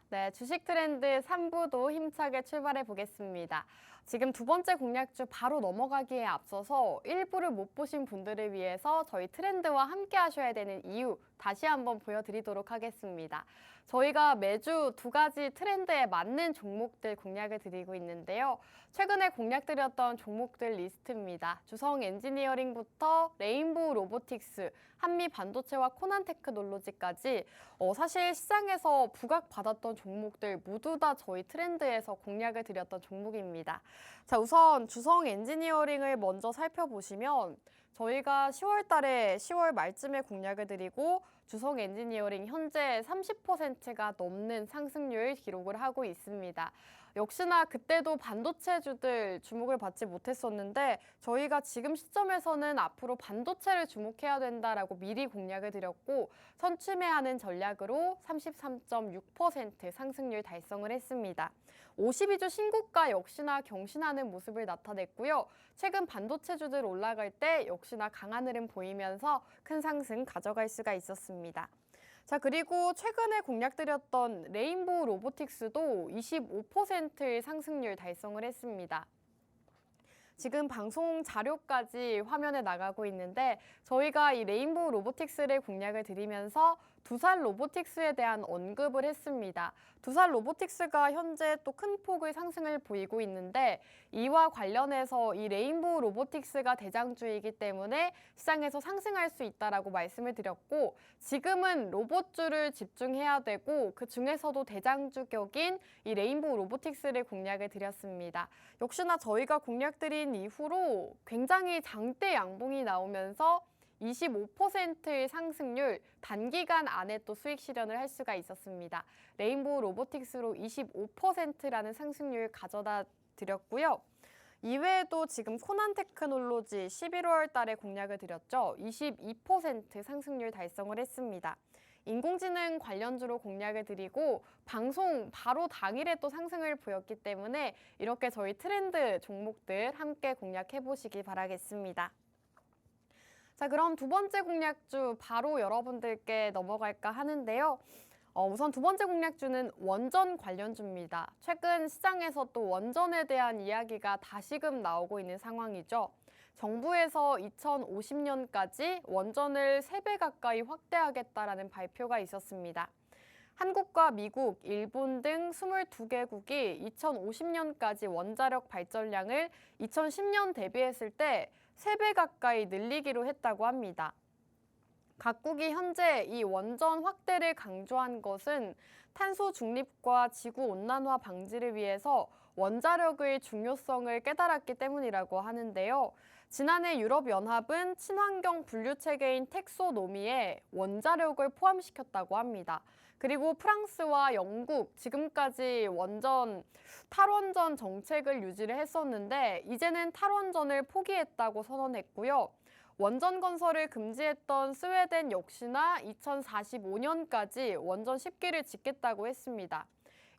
네, 주식 트렌드 3부도 힘차게 출발해 보겠습니다. 지금 두 번째 공략주 바로 넘어가기에 앞서서 1부를 못 보신 분들을 위해서 저희 트렌드와 함께 하셔야 되는 이유 다시 한번 보여드리도록 하겠습니다. 저희가 매주 두 가지 트렌드에 맞는 종목들 공략을 드리고 있는데요. 최근에 공략드렸던 종목들 리스트입니다. 주성 엔지니어링부터 레인보우 로보틱스, 한미 반도체와 코난 테크놀로지까지 사실 시장에서 부각받았던 종목들 모두 다 저희 트렌드에서 공략을 드렸던 종목입니다. 자, 우선 주성 엔지니어링을 먼저 살펴보시면 저희가 10월 달에 10월 말쯤에 공략을 드리고 주성 엔지니어링 현재 30%가 넘는 상승률 기록을 하고 있습니다. 역시나 그때도 반도체주들 주목을 받지 못했었는데 저희가 지금 시점에서는 앞으로 반도체를 주목해야 된다라고 미리 공략을 드렸고 선취매하는 전략으로 33.6% 상승률 달성을 했습니다. 52주 신고가 역시나 경신하는 모습을 나타냈고요. 최근 반도체주들 올라갈 때 역시나 강한 흐름 보이면서 큰 상승 가져갈 수가 있었습니다. 자, 그리고 최근에 공략드렸던 레인보우 로보틱스도 25%의 상승률 달성을 했습니다. 지금 방송 자료까지 화면에 나가고 있는데 저희가 이 레인보우 로보틱스를 공략을 드리면서 두산 로보틱스에 대한 언급을 했습니다. 두산 로보틱스가 현재 또 큰 폭의 상승을 보이고 있는데 이와 관련해서 이 레인보우 로보틱스가 대장주이기 때문에 시장에서 상승할 수 있다라고 말씀을 드렸고 지금은 로봇주를 집중해야 되고 그 중에서도 대장주 격인 이 레인보우 로보틱스를 공략을 드렸습니다. 역시나 저희가 공략드린 이후로 굉장히 장대 양봉이 나오면서 25%의 상승률, 단기간 안에 또 수익 실현을 할 수가 있었습니다. 레인보우 로보틱스로 25%라는 상승률 가져다 드렸고요. 이외에도 지금 코난 테크놀로지 11월 달에 공략을 드렸죠. 22% 상승률 달성을 했습니다. 인공지능 관련주로 공략을 드리고 방송 바로 당일에 또 상승을 보였기 때문에 이렇게 저희 트렌드 종목들 함께 공략해 보시기 바라겠습니다. 자, 그럼 두 번째 공략주 바로 여러분들께 넘어갈까 하는데요. 우선 두 번째 공략주는 원전 관련주입니다. 최근 시장에서 또 원전에 대한 이야기가 다시금 나오고 있는 상황이죠. 정부에서 2050년까지 원전을 3배 가까이 확대하겠다라는 발표가 있었습니다. 한국과 미국, 일본 등 22개국이 2050년까지 원자력 발전량을 2010년 대비했을 때 3배 가까이 늘리기로 했다고 합니다. 각국이 현재 이 원전 확대를 강조한 것은 탄소 중립과 지구 온난화 방지를 위해서 원자력의 중요성을 깨달았기 때문이라고 하는데요. 지난해 유럽연합은 친환경 분류 체계인 텍소노미에 원자력을 포함시켰다고 합니다. 그리고 프랑스와 영국, 지금까지 탈원전 정책을 유지를 했었는데 이제는 탈원전을 포기했다고 선언했고요. 원전 건설을 금지했던 스웨덴 역시나 2045년까지 원전 10기를 짓겠다고 했습니다.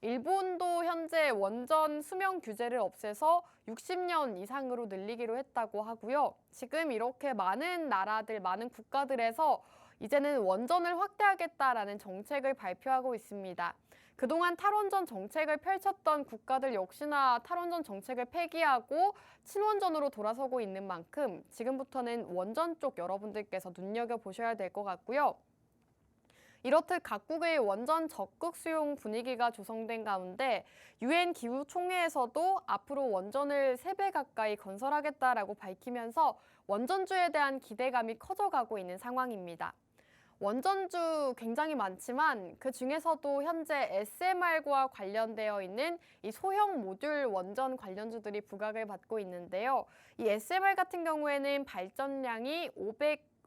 일본도 현재 원전 수명 규제를 없애서 60년 이상으로 늘리기로 했다고 하고요. 지금 이렇게 많은 나라들, 많은 국가들에서 이제는 원전을 확대하겠다라는 정책을 발표하고 있습니다. 그동안 탈원전 정책을 펼쳤던 국가들 역시나 탈원전 정책을 폐기하고 친원전으로 돌아서고 있는 만큼 지금부터는 원전 쪽 여러분들께서 눈여겨보셔야 될 것 같고요. 이렇듯 각국의 원전 적극 수용 분위기가 조성된 가운데 유엔 기후총회에서도 앞으로 원전을 3배 가까이 건설하겠다라고 밝히면서 원전주에 대한 기대감이 커져가고 있는 상황입니다. 원전주 굉장히 많지만 그 중에서도 현재 SMR과 관련되어 있는 이 소형 모듈 원전 관련주들이 부각을 받고 있는데요. 이 SMR 같은 경우에는 발전량이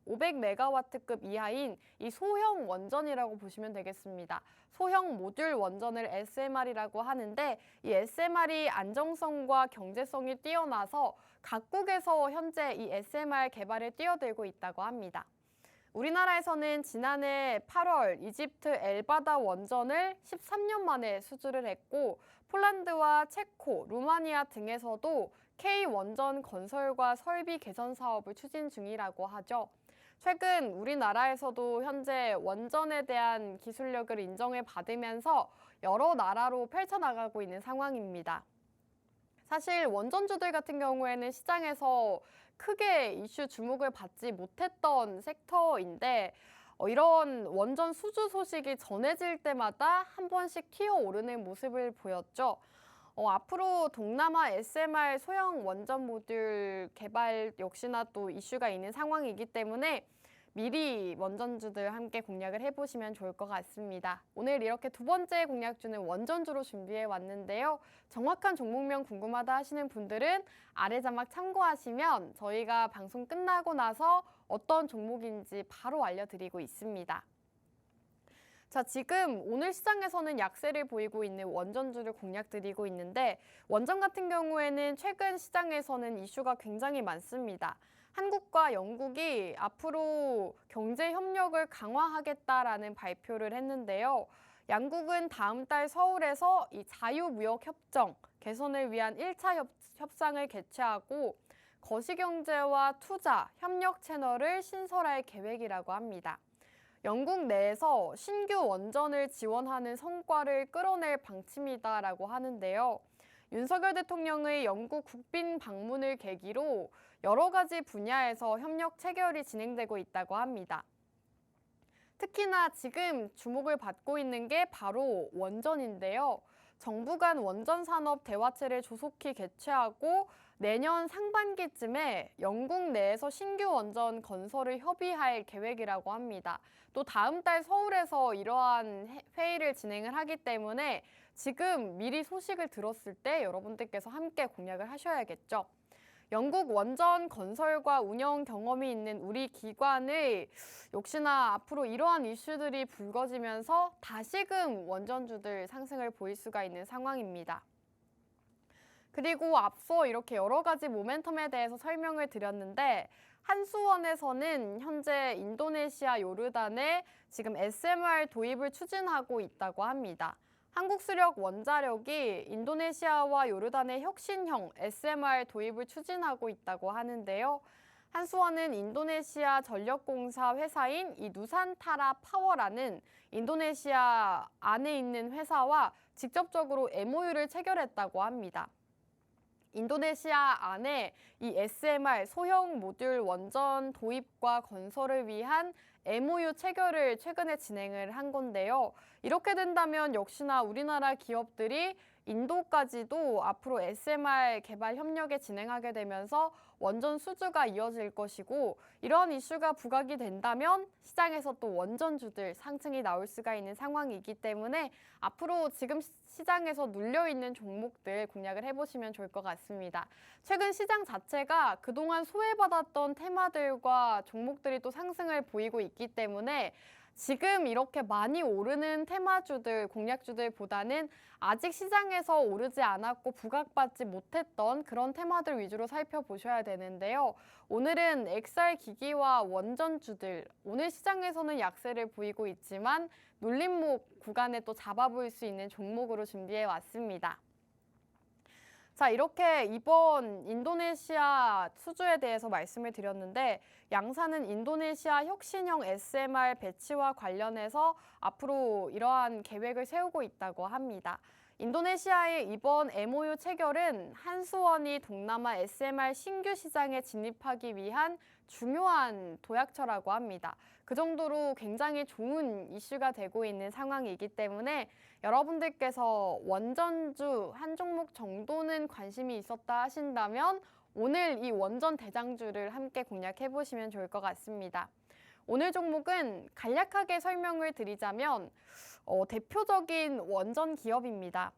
500메가와트급 이하인 이 소형 원전이라고 보시면 되겠습니다. 소형 모듈 원전을 SMR이라고 하는데 이 SMR이 안정성과 경제성이 뛰어나서 각국에서 현재 이 SMR 개발에 뛰어들고 있다고 합니다. 우리나라에서는 지난해 8월 이집트 엘바다 원전을 13년 만에 수주를 했고 폴란드와 체코, 루마니아 등에서도 K원전 건설과 설비 개선 사업을 추진 중이라고 하죠. 최근 우리나라에서도 현재 원전에 대한 기술력을 인정을 받으면서 여러 나라로 펼쳐나가고 있는 상황입니다. 사실 원전주들 같은 경우에는 시장에서 크게 이슈 주목을 받지 못했던 섹터인데 이런 원전 수주 소식이 전해질 때마다 한 번씩 튀어오르는 모습을 보였죠. 앞으로 동남아 SMR 소형 원전 모듈 개발 역시나 또 이슈가 있는 상황이기 때문에 미리 원전주들 함께 공략을 해보시면 좋을 것 같습니다. 오늘 이렇게 두 번째 공략주는 원전주로 준비해 왔는데요. 정확한 종목명 궁금하다 하시는 분들은 아래 자막 참고하시면 저희가 방송 끝나고 나서 어떤 종목인지 바로 알려드리고 있습니다. 자, 지금 오늘 시장에서는 약세를 보이고 있는 원전주를 공략드리고 있는데 원전 같은 경우에는 최근 시장에서는 이슈가 굉장히 많습니다. 한국과 영국이 앞으로 경제 협력을 강화하겠다라는 발표를 했는데요. 양국은 다음 달 서울에서 이 자유무역 협정 개선을 위한 1차 협상을 개최하고 거시경제와 투자, 협력 채널을 신설할 계획이라고 합니다. 영국 내에서 신규 원전을 지원하는 성과를 끌어낼 방침이다라고 하는데요. 윤석열 대통령의 영국 국빈 방문을 계기로 여러 가지 분야에서 협력 체결이 진행되고 있다고 합니다. 특히나 지금 주목을 받고 있는 게 바로 원전인데요. 정부 간 원전 산업 대화체를 조속히 개최하고 내년 상반기쯤에 영국 내에서 신규 원전 건설을 협의할 계획이라고 합니다. 또 다음 달 서울에서 이러한 회의를 진행을 하기 때문에 지금 미리 소식을 들었을 때 여러분들께서 함께 공략을 하셔야겠죠. 영국 원전 건설과 운영 경험이 있는 우리 기관의 역시나 앞으로 이러한 이슈들이 불거지면서 다시금 원전주들 상승을 보일 수가 있는 상황입니다. 그리고 앞서 이렇게 여러 가지 모멘텀에 대해서 설명을 드렸는데 한수원에서는 현재 인도네시아 요르단에 지금 SMR 도입을 추진하고 있다고 합니다. 한국수력 원자력이 인도네시아와 요르단의 혁신형 SMR 도입을 추진하고 있다고 하는데요. 한수원은 인도네시아 전력공사 회사인 이 누산타라 파워라는 인도네시아 안에 있는 회사와 직접적으로 MOU를 체결했다고 합니다. 인도네시아 안에 이 SMR 소형 모듈 원전 도입과 건설을 위한 MOU 체결을 최근에 진행을 한 건데요. 이렇게 된다면 역시나 우리나라 기업들이 인도까지도 앞으로 SMR 개발 협력에 진행하게 되면서 원전 수주가 이어질 것이고 이러한 이슈가 부각이 된다면 시장에서 또 원전주들 상승이 나올 수가 있는 상황이기 때문에 앞으로 지금 시장에서 눌려있는 종목들 공략을 해보시면 좋을 것 같습니다. 최근 시장 자체가 그동안 소외받았던 테마들과 종목들이 또 상승을 보이고 있기 때문에 지금 이렇게 많이 오르는 테마주들, 공략주들보다는 아직 시장에서 오르지 않았고 부각받지 못했던 그런 테마들 위주로 살펴보셔야 되는데요. 오늘은 XR기기와 원전주들, 오늘 시장에서는 약세를 보이고 있지만 눌림목 구간에 또 잡아볼 수 있는 종목으로 준비해 왔습니다. 자, 이렇게 이번 인도네시아 수주에 대해서 말씀을 드렸는데 양사는 인도네시아 혁신형 SMR 배치와 관련해서 앞으로 이러한 계획을 세우고 있다고 합니다. 인도네시아의 이번 MOU 체결은 한수원이 동남아 SMR 신규 시장에 진입하기 위한 중요한 도약처라고 합니다. 그 정도로 굉장히 좋은 이슈가 되고 있는 상황이기 때문에 여러분들께서 원전주 한 종목 정도는 관심이 있었다 하신다면 오늘 이 원전 대장주를 함께 공략해 보시면 좋을 것 같습니다. 오늘 종목은 간략하게 설명을 드리자면 대표적인 원전 기업입니다.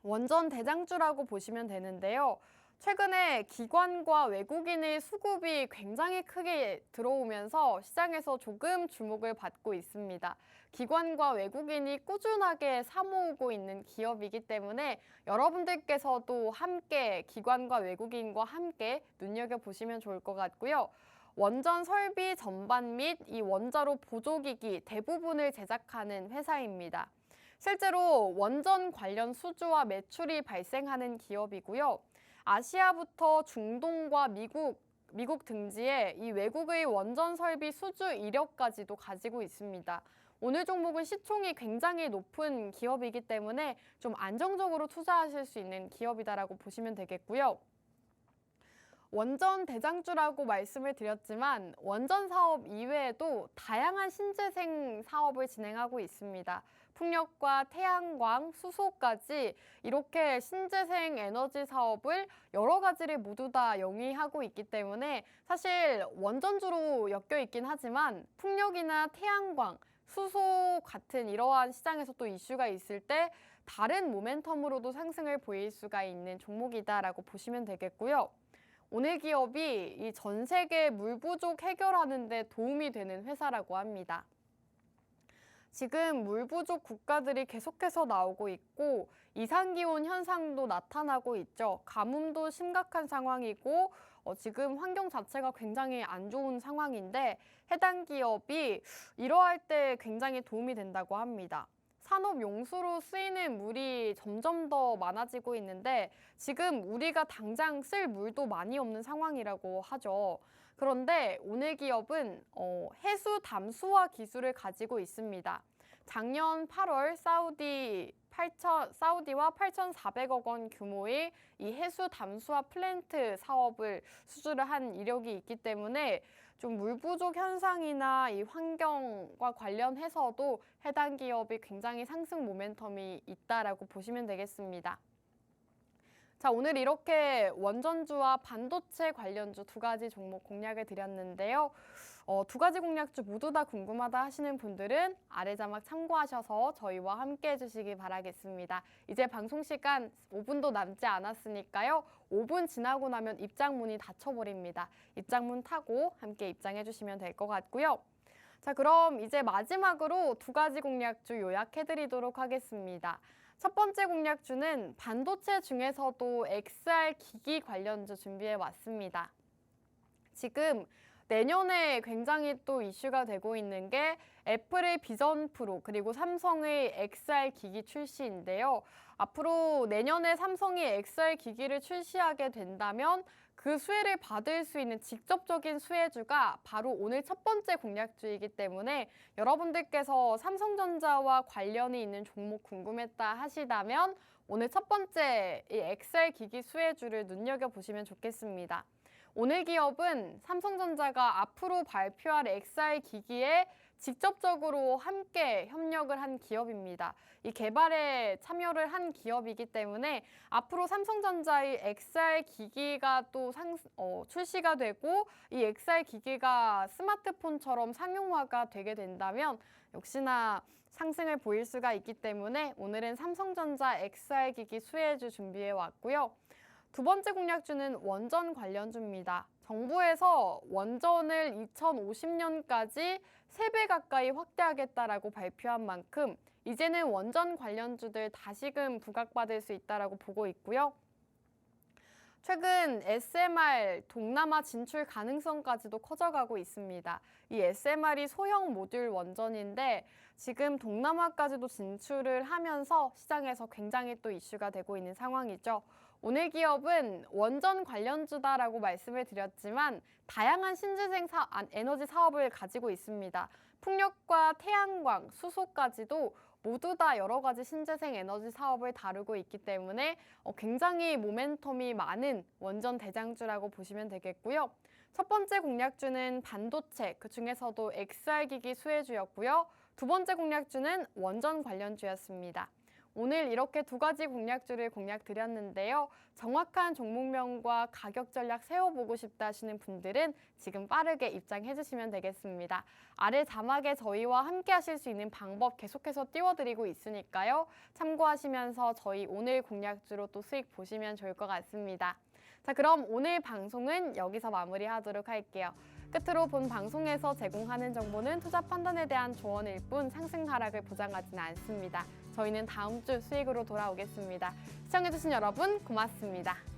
원전 대장주라고 보시면 되는데요. 최근에 기관과 외국인의 수급이 굉장히 크게 들어오면서 시장에서 조금 주목을 받고 있습니다. 기관과 외국인이 꾸준하게 사모으고 있는 기업이기 때문에 여러분들께서도 함께 기관과 외국인과 함께 눈여겨보시면 좋을 것 같고요. 원전 설비 전반 및 이 원자로 보조기기 대부분을 제작하는 회사입니다. 실제로 원전 관련 수주와 매출이 발생하는 기업이고요. 아시아부터 중동과 미국 등지에 이 외국의 원전 설비 수주 이력까지도 가지고 있습니다. 오늘 종목은 시총이 굉장히 높은 기업이기 때문에 좀 안정적으로 투자하실 수 있는 기업이다라고 보시면 되겠고요. 원전 대장주라고 말씀을 드렸지만 원전 사업 이외에도 다양한 신재생 사업을 진행하고 있습니다. 풍력과 태양광, 수소까지 이렇게 신재생 에너지 사업을 여러 가지를 모두 다 영위하고 있기 때문에 사실 원전주로 엮여 있긴 하지만 풍력이나 태양광, 수소 같은 이러한 시장에서 또 이슈가 있을 때 다른 모멘텀으로도 상승을 보일 수가 있는 종목이다라고 보시면 되겠고요. 오늘 기업이 이 전 세계 물 부족 해결하는 데 도움이 되는 회사라고 합니다. 지금 물 부족 국가들이 계속해서 나오고 있고 이상기온 현상도 나타나고 있죠. 가뭄도 심각한 상황이고 지금 환경 자체가 굉장히 안 좋은 상황인데 해당 기업이 이러할 때 굉장히 도움이 된다고 합니다. 산업 용수로 쓰이는 물이 점점 더 많아지고 있는데 지금 우리가 당장 쓸 물도 많이 없는 상황이라고 하죠. 그런데 오늘 기업은 해수 담수화 기술을 가지고 있습니다. 작년 8월 사우디와 8,400억 원 규모의 이 해수 담수화 플랜트 사업을 수주를 한 이력이 있기 때문에 좀 물 부족 현상이나 이 환경과 관련해서도 해당 기업이 굉장히 상승 모멘텀이 있다라고 보시면 되겠습니다. 자, 오늘 이렇게 원전주와 반도체 관련주 두 가지 종목 공략을 드렸는데요. 두 가지 공략주 모두 다 궁금하다 하시는 분들은 아래 자막 참고하셔서 저희와 함께 해주시기 바라겠습니다. 이제 방송 시간 5분도 남지 않았으니까요. 5분 지나고 나면 입장문이 닫혀버립니다. 입장문 타고 함께 입장해 주시면 될 것 같고요. 자, 그럼 이제 마지막으로 두 가지 공략주 요약해드리도록 하겠습니다. 첫 번째 공략주는 반도체 중에서도 XR 기기 관련주 준비해 왔습니다. 지금 내년에 굉장히 또 이슈가 되고 있는 게 애플의 비전 프로 그리고 삼성의 XR 기기 출시인데요. 앞으로 내년에 삼성이 XR 기기를 출시하게 된다면 그 수혜를 받을 수 있는 직접적인 수혜주가 바로 오늘 첫 번째 공략주이기 때문에 여러분들께서 삼성전자와 관련이 있는 종목 궁금했다 하시다면 오늘 첫 번째 이 XR 기기 수혜주를 눈여겨보시면 좋겠습니다. 오늘 기업은 삼성전자가 앞으로 발표할 XR 기기에 직접적으로 함께 협력을 한 기업입니다. 이 개발에 참여를 한 기업이기 때문에 앞으로 삼성전자의 XR 기기가 또 출시가 되고 이 XR 기기가 스마트폰처럼 상용화가 되게 된다면 역시나 상승을 보일 수가 있기 때문에 오늘은 삼성전자 XR 기기 수혜주 준비해 왔고요. 두 번째 공략주는 원전 관련주입니다. 정부에서 원전을 2050년까지 3배 가까이 확대하겠다라고 발표한 만큼 이제는 원전 관련주들 다시금 부각받을 수 있다라고 보고 있고요. 최근 SMR 동남아 진출 가능성까지도 커져가고 있습니다. 이 SMR이 소형 모듈 원전인데 지금 동남아까지도 진출을 하면서 시장에서 굉장히 또 이슈가 되고 있는 상황이죠. 오늘 기업은 원전 관련주다라고 말씀을 드렸지만 다양한 신재생 에너지 사업을 가지고 있습니다. 풍력과 태양광, 수소까지도 모두 다 여러 가지 신재생 에너지 사업을 다루고 있기 때문에 굉장히 모멘텀이 많은 원전 대장주라고 보시면 되겠고요. 첫 번째 공략주는 반도체, 그 중에서도 XR 기기 수혜주였고요. 두 번째 공략주는 원전 관련주였습니다. 오늘 이렇게 두 가지 공략주를 공략드렸는데요. 정확한 종목명과 가격 전략 세워보고 싶다 하시는 분들은 지금 빠르게 입장해 주시면 되겠습니다. 아래 자막에 저희와 함께 하실 수 있는 방법 계속해서 띄워드리고 있으니까요. 참고하시면서 저희 오늘 공략주로 또 수익 보시면 좋을 것 같습니다. 자, 그럼 오늘 방송은 여기서 마무리하도록 할게요. 끝으로 본 방송에서 제공하는 정보는 투자 판단에 대한 조언일 뿐 상승 하락을 보장하지는 않습니다. 저희는 다음 주 수익으로 돌아오겠습니다. 시청해주신 여러분 고맙습니다.